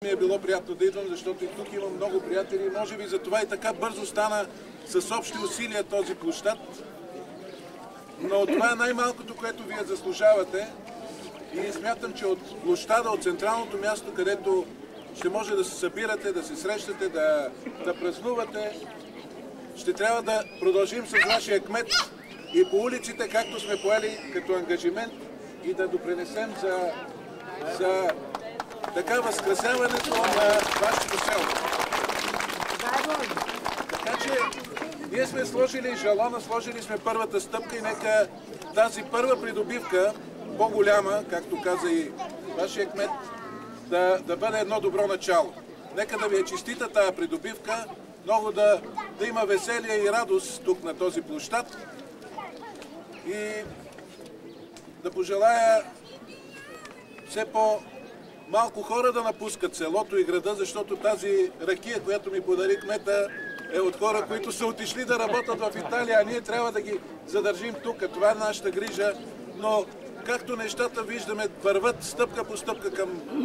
Ми е било приятно да идвам, защото и тук имам много приятели. Може би за това и така бързо стана с общи усилия този площад. Но това е най-малкото, което вие заслужавате. И смятам, че от площада, от централното място, където ще може да се събирате, да се срещате, да празнувате, ще трябва да продължим с вашия кмет и по улиците, както сме поели като ангажимент, и да допринесем за така възкрасяването на вашето село. Така че ние сме сложили жалона, сложили сме първата стъпка и нека тази първа придобивка, по-голяма, както каза и вашия кмет, да бъде едно добро начало. Нека да ви е честита тая придобивка, много да има веселие и радост тук на този площад и да пожелая все по-малко хора да напускат селото и града, защото тази ракия, която ми подари кмета, е от хора, които са отишли да работят в Италия, а ние трябва да ги задържим тук. Това е нашата грижа, но както нещата виждаме, върват стъпка по стъпка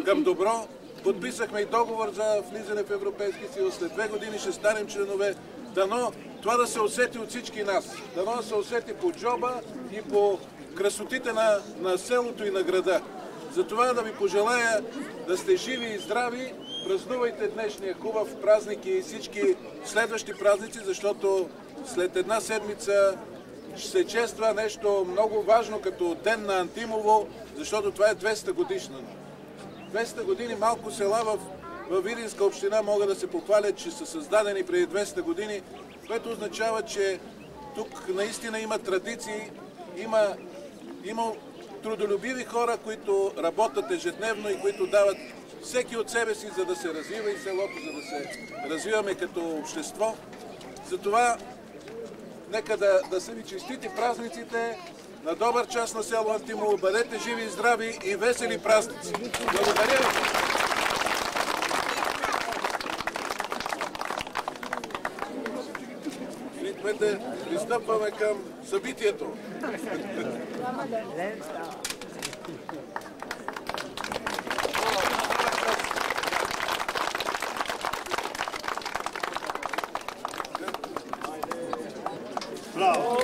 към добро. Подписахме и договор за влизане в Европейския съюз. След 2 години ще станем членове. Дано това да се усети от всички нас. Дано да се усети по джоба и по красотите на селото и на града. Затова да ви пожелая да сте живи и здрави. Празнувайте днешния хубав празник и всички следващи празници, защото след една седмица ще се чества нещо много важно като Ден на Антимово, защото това е 200 годишна. 200 години малко села в Видинска община могат да се похвалят, че са създадени преди 200 години, което означава, че тук наистина има традиции, има трудолюбиви хора, които работят ежедневно и които дават всеки от себе си, за да се развива и селото, за да се развиваме като общество. Затова нека да са ви честити празниците, на добър час на село Антимово, бъдете живи и здрави и весели празници! Благодаря ви! Пристъпваме към събитието. Браво!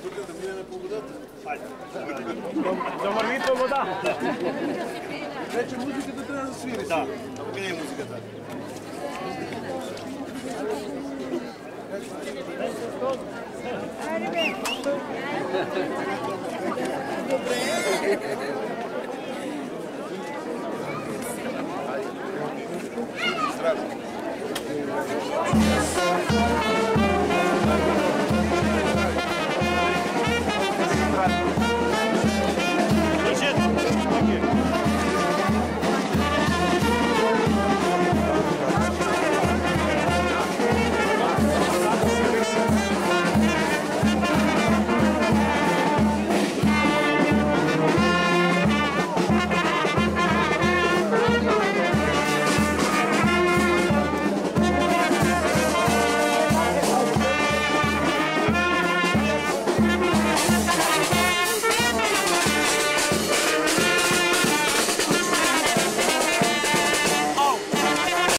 Тук да минем по водата. Завърви по вода! Вече музиката трябва да свири. Да, къде е музиката? Здраве!